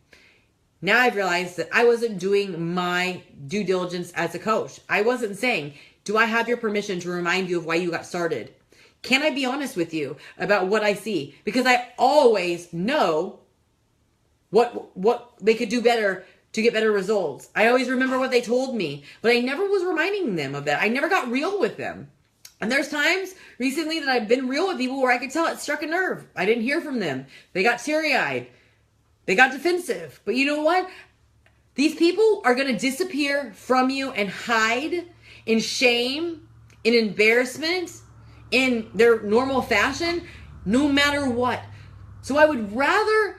Now I've realized that I wasn't doing my due diligence as a coach. I wasn't saying, do I have your permission to remind you of why you got started? Can I be honest with you about what I see? Because I always know what they could do better to get better results. I always remember what they told me, but I never was reminding them of that. I never got real with them. And there's times recently that I've been real with people where I could tell it struck a nerve. I didn't hear from them. They got teary-eyed. They got defensive. But you know what? These people are going to disappear from you and hide in shame, in embarrassment, in their normal fashion, no matter what. So I would rather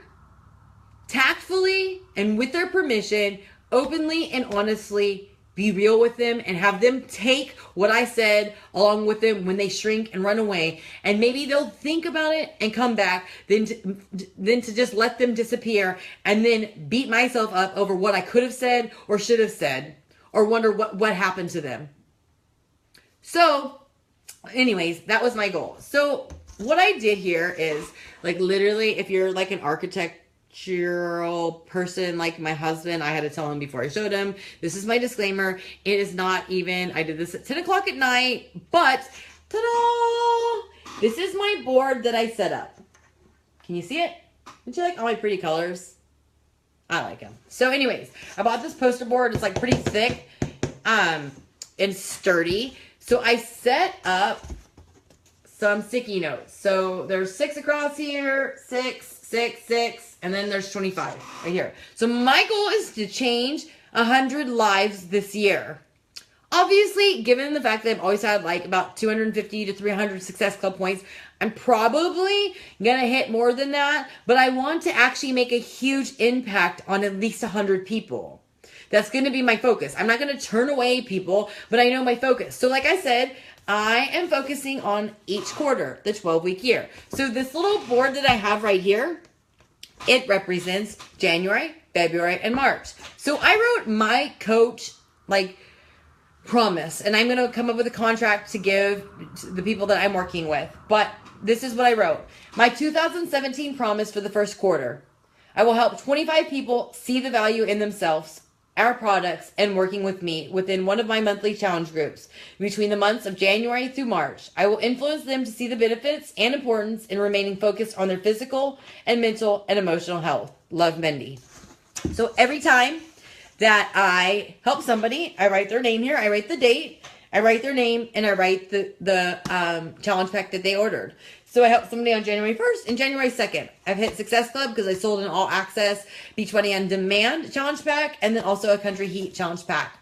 tactfully and with their permission, openly and honestly be real with them and have them take what I said along with them when they shrink and run away. And maybe they'll think about it and come back than to just let them disappear and then beat myself up over what I could have said or should have said or wonder what happened to them. So anyways, that was my goal. So what I did here is like literally if you're like an architectural person like my husband, I had to tell him before I showed him, this is my disclaimer. It is not even, I did this at 10 o'clock at night, but ta-da! This is my board that I set up. Can you see it? Don't you like all my pretty colors? I like them. So anyways, I bought this poster board. It's like pretty thick and sturdy. So I set up some sticky notes. So there's 6 across here, 6, 6, 6, and then there's 25 right here. So my goal is to change 100 lives this year. Obviously, given the fact that I've always had like about 250 to 300 Success Club points, I'm probably going to hit more than that, but I want to actually make a huge impact on at least 100 people. That's going to be my focus. I'm not going to turn away people, but I know my focus. So like I said, I am focusing on each quarter, the 12-week year. So this little board that I have right here, it represents January, February, and March. So I wrote my coach, like, promise, and I'm going to come up with a contract to give to the people that I'm working with. But this is what I wrote. My 2017 promise for the first quarter. I will help 25 people see the value in themselves, our products, and working with me within one of my monthly challenge groups between the months of January through March. I will influence them to see the benefits and importance in remaining focused on their physical and mental and emotional health. Love, Mindy. So every time that I help somebody, I write their name here, I write the date, I write their name, and I write the challenge pack that they ordered. So I helped somebody on January 1st and January 2nd. I've hit Success Club because I sold an all-access Beachbody on Demand challenge pack and then also a Country Heat challenge pack.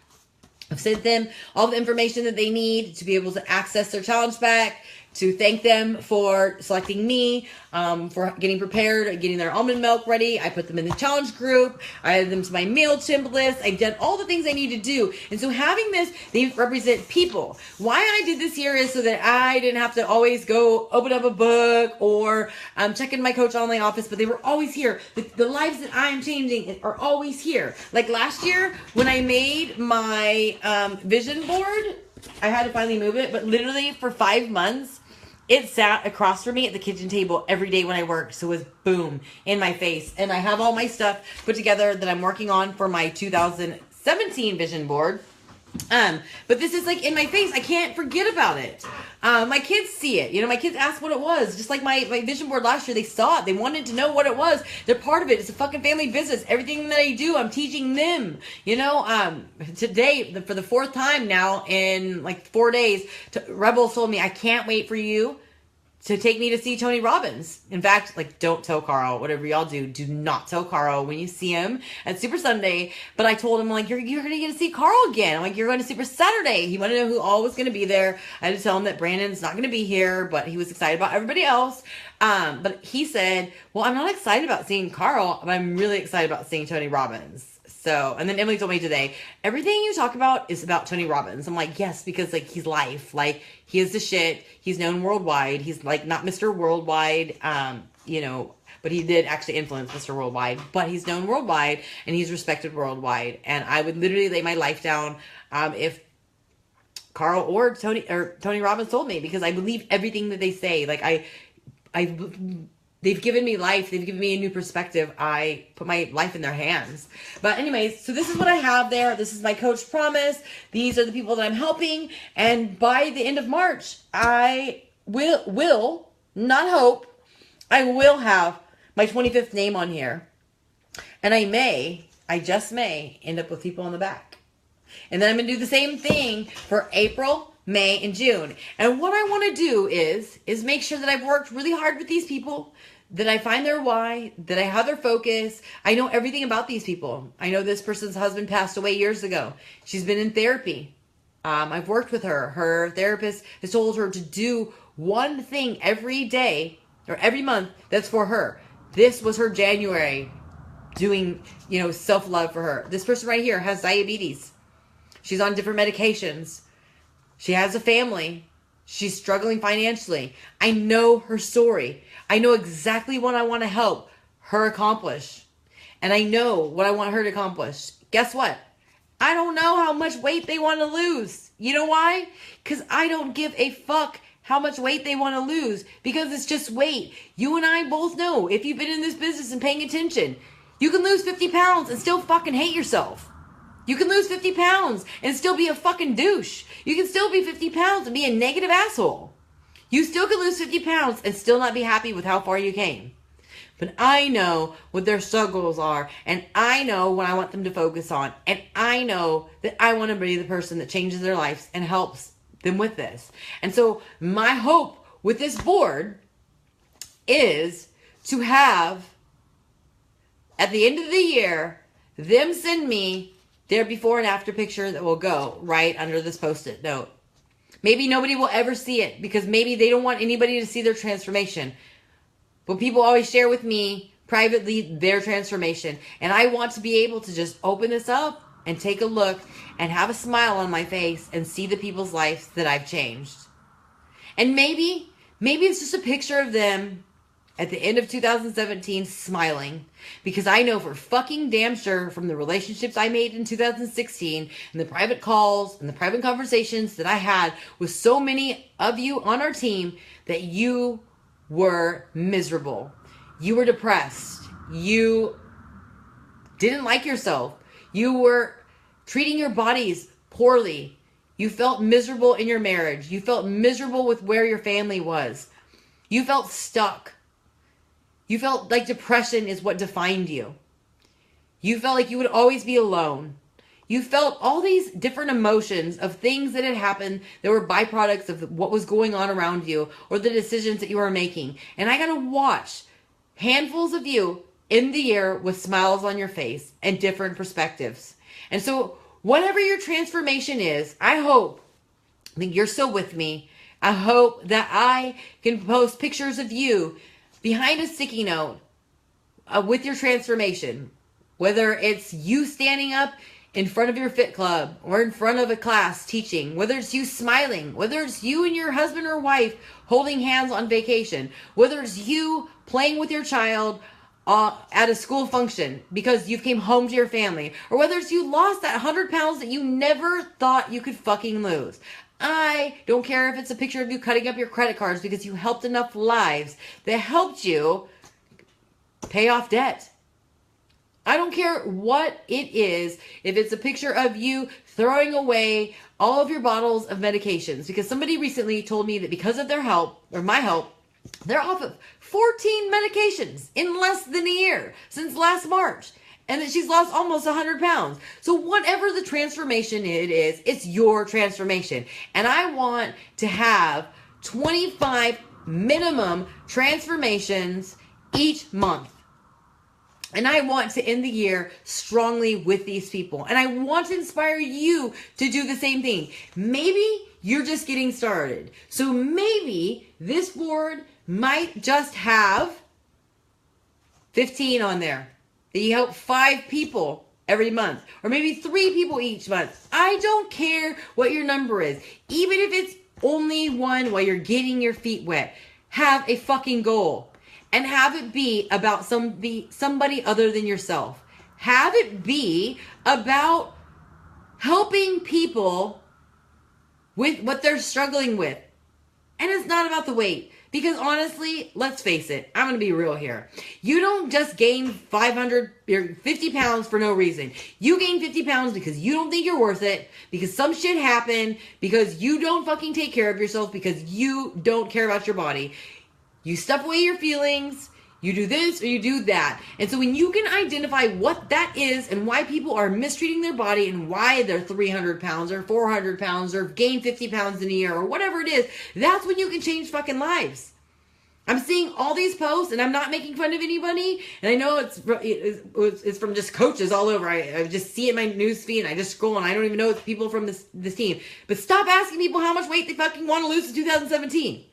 I've sent them all the information that they need to be able to access their challenge pack, to thank them for selecting me, for getting prepared, getting their almond milk ready. I put them in the challenge group. I added them to my MailChimp list. I've done all the things I need to do. And so having this, they represent people. Why I did this here is so that I didn't have to always go open up a book or check in my Coach Online office, but they were always here. The lives that I'm changing are always here. Like last year when I made my vision board, I had to finally move it, but literally for 5 months, it sat across from me at the kitchen table every day when I worked. So it was boom in my face. And I have all my stuff put together that I'm working on for my 2017 vision board. But this is like in my face. I can't forget about it. My kids see it. You know, my kids asked what it was. Just like my vision board last year, they saw it. They wanted to know what it was. They're part of it. It's a fucking family business. Everything that I do, I'm teaching them. You know, today, for the 4th time now in like 4 days, Rebels told me, I can't wait for you to take me to see Tony Robbins. In fact, like, don't tell Carl, whatever y'all do not tell Carl when you see him at Super Sunday. But I told him, like, you're going to get to see Carl again. I'm like, you're going to Super Saturday. He wanted to know who all was going to be there. I had to tell him that Brandon's not going to be here, but he was excited about everybody else. But he said, well, I'm not excited about seeing Carl, but I'm really excited about seeing Tony Robbins. So, and then Emily told me today, everything you talk about is about Tony Robbins. I'm like, yes, because like he's life. Like he is the shit. He's known worldwide. He's like not Mr. Worldwide, you know, but he did actually influence Mr. Worldwide, but he's known worldwide and he's respected worldwide. And I would literally lay my life down, if Carl or Tony Robbins told me, because I believe everything that they say. Like they've given me life. They've given me a new perspective. I put my life in their hands. But anyways, so this is what I have there. This is my coach promise. These are the people that I'm helping. And by the end of March, I will not hope, I will have my 25th name on here. And I may I just may end up with people on the back. And then I'm going to do the same thing for April, May, and June. And what I want to do is make sure that I've worked really hard with these people, that I find their why, that I have their focus. I know everything about these people. I know this person's husband passed away years ago. She's been in therapy. I've worked with her. Her therapist has told her to do one thing every day or every month that's for her. This was her January doing, self-love for her. This person right here has diabetes. She's on different medications. She has a family. She's struggling financially. I know her story. I know exactly what I want to help her accomplish. And I know what I want her to accomplish. Guess what? I don't know how much weight they want to lose. You know why? Because I don't give a fuck how much weight they want to lose, because it's just weight. You and I both know, if you've been in this business and paying attention, you can lose 50 pounds and still fucking hate yourself. You can lose 50 pounds and still be a fucking douche. You can still be 50 pounds and be a negative asshole. You still can lose 50 pounds and still not be happy with how far you came. But I know what their struggles are, and I know what I want them to focus on, and I know that I want to be the person that changes their lives and helps them with this. And so my hope with this board is to have, at the end of the year, them send me their before and after picture that will go right under this post-it note. Maybe nobody will ever see it because maybe they don't want anybody to see their transformation. But people always share with me privately their transformation. And I want to be able to just open this up and take a look and have a smile on my face and see the people's lives that I've changed. And maybe it's just a picture of them at the end of 2017 smiling, because I know for fucking damn sure from the relationships I made in 2016 and the private calls and the private conversations that I had with so many of you on our team that you were miserable. You were depressed. You didn't like yourself. You were treating your bodies poorly. You felt miserable in your marriage. You felt miserable with where your family was. You felt stuck. You felt like depression is what defined you. You felt like you would always be alone. You felt all these different emotions of things that had happened that were byproducts of what was going on around you or the decisions that you were making. And I got to watch handfuls of you in the year with smiles on your face and different perspectives. And so whatever your transformation is, I hope that you're still with me. I hope that I can post pictures of you behind a sticky note with your transformation. Whether it's you standing up in front of your fit club or in front of a class teaching, whether it's you smiling, whether it's you and your husband or wife holding hands on vacation, whether it's you playing with your child at a school function because you came home to your family, or whether it's you lost that 100 pounds that you never thought you could fucking lose. I don't care if it's a picture of you cutting up your credit cards because you helped enough lives that helped you pay off debt. I don't care what it is, if it's a picture of you throwing away all of your bottles of medications, because somebody recently told me that because of their help, or my help, they're off of 14 medications in less than a year since last March. And that she's lost almost 100 pounds. So whatever the transformation it is, it's your transformation. And I want to have 25 minimum transformations each month. And I want to end the year strongly with these people. And I want to inspire you to do the same thing. Maybe you're just getting started. So maybe this board might just have 15 on there. That you help 5 people every month, or maybe 3 people each month. I don't care what your number is. Even if it's only one while you're getting your feet wet, have a fucking goal and have it be about somebody other than yourself. Have it be about helping people with what they're struggling with. And it's not about the weight. Because honestly, let's face it, I'm going to be real here. You don't just gain 50 pounds for no reason. You gain 50 pounds because you don't think you're worth it, because some shit happened, because you don't fucking take care of yourself, because you don't care about your body. You stuff away your feelings. You do this or you do that. And so when you can identify what that is and why people are mistreating their body and why they're 300 pounds or 400 pounds or gain 50 pounds in a year or whatever it is, that's when you can change fucking lives. I'm seeing all these posts, and I'm not making fun of anybody. And I know it's from just coaches all over. I just see it in my news feed, and I just scroll, and I don't even know it's people from this team. But stop asking people how much weight they fucking want to lose in 2017.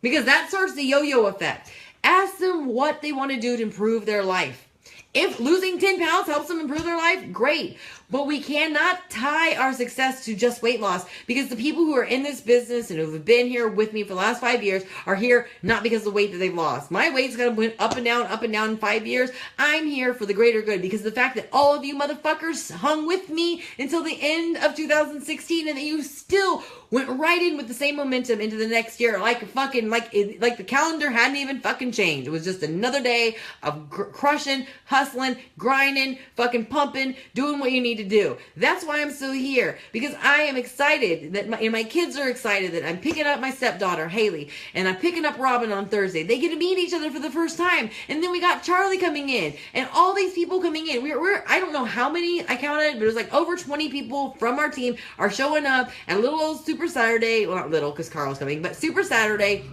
Because that starts the yo-yo effect. Ask them what they want to do to improve their life. If losing 10 pounds helps them improve their life, great. But we cannot tie our success to just weight loss, because the people who are in this business and who have been here with me for the last 5 years are here not because of the weight that they've lost. My weight's going to went up and down in 5 years. I'm here for the greater good, because the fact that all of you motherfuckers hung with me until the end of 2016 and that you still went right in with the same momentum into the next year, like the calendar hadn't even fucking changed. It was just another day of crushing, hustling, grinding, fucking pumping, doing what you need to do. That's why I'm still here, because I am excited that my kids are excited that I'm picking up my stepdaughter Haley and I'm picking up Robin on Thursday. They get to meet each other for the first time, and then we got Charlie coming in and all these people coming in. We're I don't know how many I counted, but it was like over 20 people from our team are showing up at little old Super Saturday. Well, not little because Carl's coming, but Super Saturday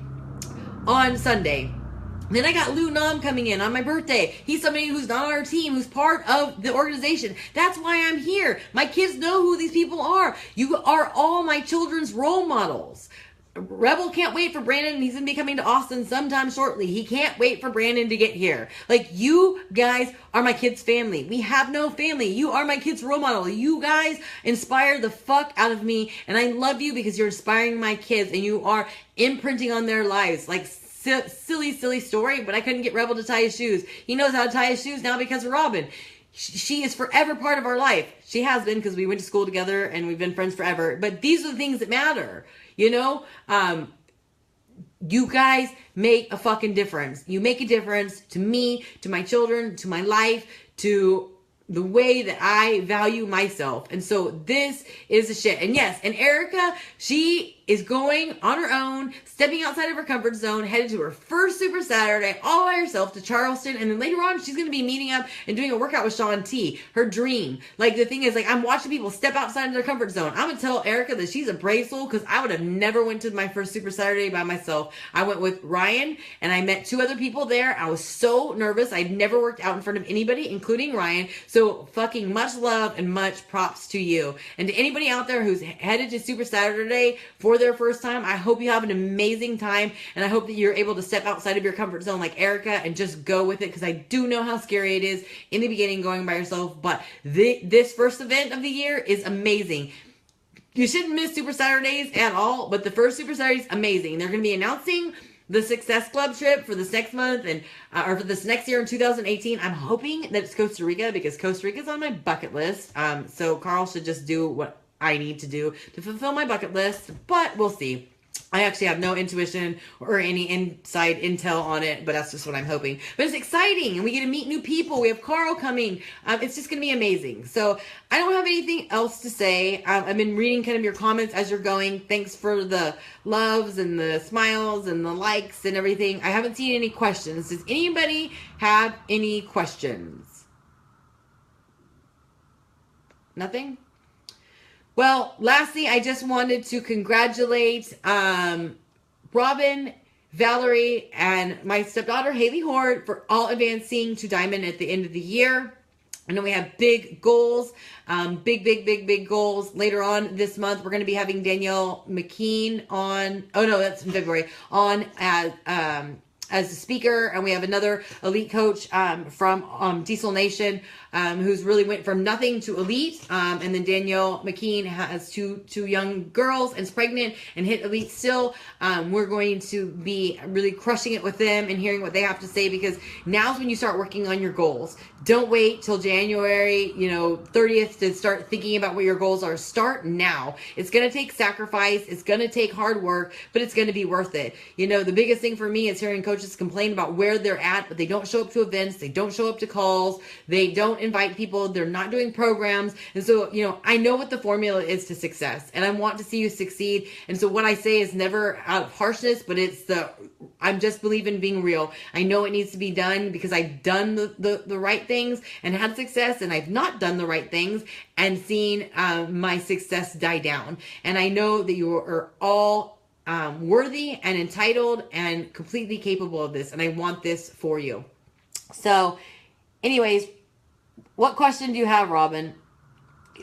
on Sunday. Then I got Lou Nam coming in on my birthday. He's somebody who's not on our team, who's part of the organization. That's why I'm here. My kids know who these people are. You are all my children's role models. Rebel can't wait for Brandon, and he's going to be coming to Austin sometime shortly. He can't wait for Brandon to get here. Like, you guys are my kids' family. We have no family. You are my kids' role model. You guys inspire the fuck out of me, and I love you because you're inspiring my kids, and you are imprinting on their lives. Like, silly story, but I couldn't get Rebel to tie his shoes. He knows how to tie his shoes now because of Robin. She is forever part of our life. She has been, because we went to school together and we've been friends forever. But these are the things that matter. You know, you guys make a fucking difference. You make a difference to me, to my children, to my life, to the way that I value myself. And so this is the shit. And yes, and Erica, she is going on her own, stepping outside of her comfort zone, headed to her first Super Saturday all by herself to Charleston. And then later on, she's going to be meeting up and doing a workout with Shaun T. Her dream. Like, the thing is, like, I'm watching people step outside of their comfort zone. I'm going to tell Erica that she's a brave soul, because I would have never went to my first Super Saturday by myself. I went with Ryan, and I met 2 other people there. I was so nervous. I'd never worked out in front of anybody, including Ryan. So fucking much love and much props to you. And to anybody out there who's headed to Super Saturday for their first time, I hope you have an amazing time, and I hope that you're able to step outside of your comfort zone like Erica and just go with it, because I do know how scary it is in the beginning going by yourself, but this first event of the year is amazing. You shouldn't miss Super Saturdays at all, but the first Super Saturday is amazing. They're going to be announcing the Success Club trip for this next month, and or for this next year in 2018. I'm hoping that it's Costa Rica, because Costa Rica is on my bucket list. So Carl should just do what I need to do to fulfill my bucket list, but we'll see. I actually have no intuition or any inside intel on it, but that's just what I'm hoping. But it's exciting, and we get to meet new people. We have Carl coming. It's just going to be amazing. So I don't have anything else to say. I've been reading kind of your comments as you're going. Thanks for the loves and the smiles and the likes and everything. I haven't seen any questions. Does anybody have any questions? Nothing? Well, lastly, I just wanted to congratulate Robin, Valerie, and my stepdaughter, Haley Hort, for all advancing to Diamond at the end of the year. I know we have big goals, big goals. Later on this month, we're going to be having Danielle McKean on, oh no, that's in February, on as a speaker, and we have another elite coach from Diesel Nation who's really went from nothing to elite, and then Danielle McKean has two young girls and is pregnant and hit elite still. We're going to be really crushing it with them and hearing what they have to say, because now's when you start working on your goals. Don't wait till January 30th to start thinking about what your goals are. Start now. It's going to take sacrifice, it's going to take hard work, but it's going to be worth it. The biggest thing for me is hearing coaches complain about where they're at, but they don't show up to events, they don't show up to calls, they don't invite people, they're not doing programs. And so, I know what the formula is to success, and I want to see you succeed. And so what I say is never out of harshness, but it's the I'm just believing being real. I know it needs to be done because I've done the right things and had success, and I've not done the right things and seen my success die down. And I know that you are all worthy and entitled and completely capable of this, and I want this for you. So anyways, what question do you have, Robin?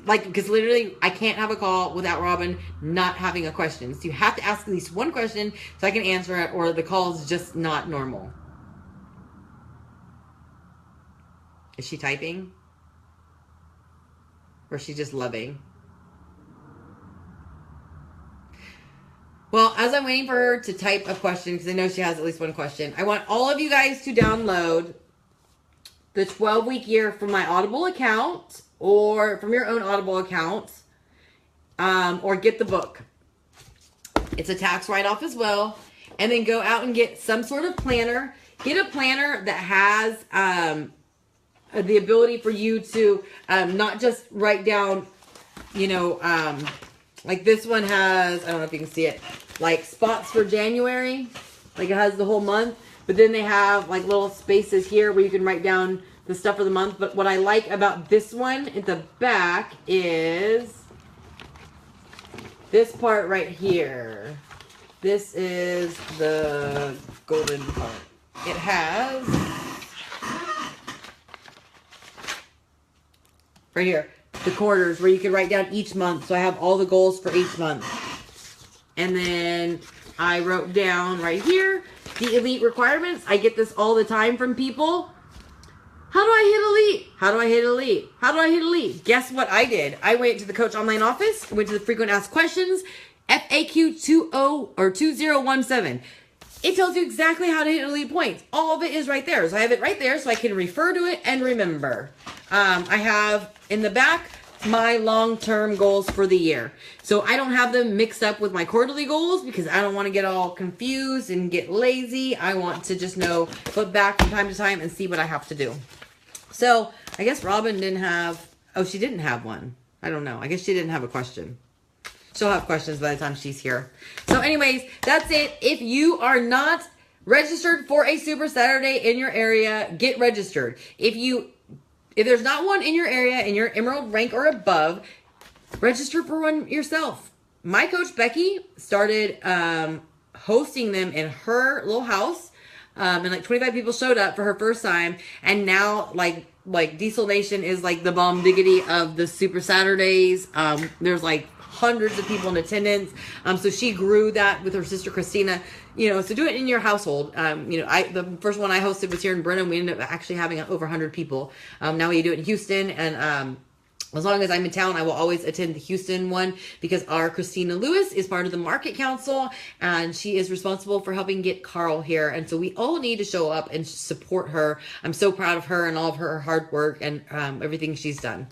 Like, because literally I can't have a call without Robin not having a question. So you have to ask at least one question so I can answer it, or the call is just not normal. Is she typing? Or is she just loving? Well, as I'm waiting for her to type a question, because I know she has at least one question, I want all of you guys to download the 12-week year from my Audible account, or from your own Audible account, or get the book. It's a tax write-off as well. And then go out and get some sort of planner. Get a planner that has the ability for you to not just write down, like this one has, I don't know if you can see it, like spots for January. Like it has the whole month. But then they have like little spaces here where you can write down the stuff for the month. But what I like about this one at the back is this part right here. This is the golden part. It has right here the quarters where you can write down each month. So I have all the goals for each month. And then I wrote down right here the elite requirements. I get this all the time from people. How do I hit elite? How do I hit elite? How do I hit elite? Guess what I did? I went to the Coach Online office, went to the frequent asked questions, FAQ 2017. It tells you exactly how to hit elite points. All of it is right there. So I have it right there so I can refer to it and remember. I have in the back my long-term goals for the year. So I don't have them mixed up with my quarterly goals because I don't want to get all confused and get lazy. I want to just flip back from time to time and see what I have to do. So I guess Robin didn't have, she didn't have one. I don't know. I guess she didn't have a question. She'll have questions by the time she's here. So anyways, that's it. If you are not registered for a Super Saturday in your area, get registered. If there's not one in your area, in your Emerald rank or above, register for one yourself. My coach, Becky, started hosting them in her little house. And like 25 people showed up for her first time. And now like Diesel Nation is like the bomb diggity of the Super Saturdays. There's like hundreds of people in attendance. So she grew that with her sister Christina. So do it in your household. The first one I hosted was here in Brenham. We ended up actually having over 100 people. Now we do it in Houston, and as long as I'm in town, I will always attend the Houston one because our Christina Lewis is part of the Market Council, and she is responsible for helping get Carl here. And so we all need to show up and support her. I'm so proud of her and all of her hard work and everything she's done.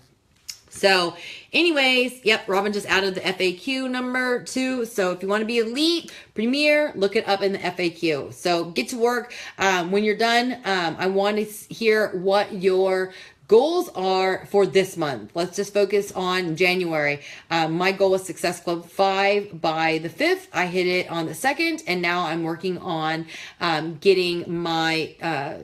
So anyways, yep, Robin just added the FAQ number too. So if you want to be elite, premier, look it up in the FAQ. So get to work. When you're done, I want to hear what your goals are for this month. Let's just focus on January. My goal was Success Club 5 by the 5th. I hit it on the 2nd, and now I'm working on getting my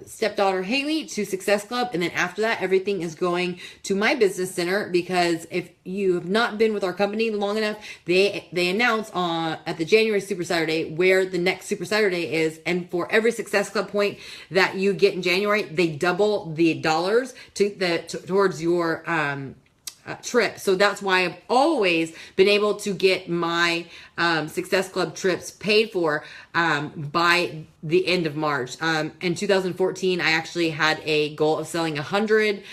stepdaughter Haley to Success Club. And then after that, everything is going to my business center, because if you have not been with our company long enough, they announce at the January Super Saturday where the next Super Saturday is. And for every Success Club point that you get in January, they double the dollars towards your trip. So that's why I've always been able to get my Success Club trips paid for by the end of March. In 2014, I actually had a goal of selling 100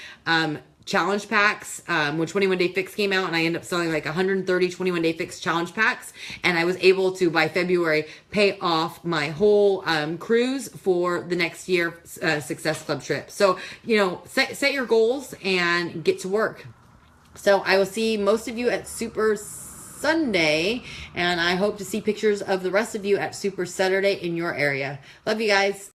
challenge packs when 21 Day Fix came out, and I ended up selling like 130 21 Day Fix challenge packs, and I was able to by February pay off my whole cruise for the next year Success Club trip. So set your goals and get to work. So I will see most of you at Super Sunday, and I hope to see pictures of the rest of you at Super Saturday in your area. Love you guys.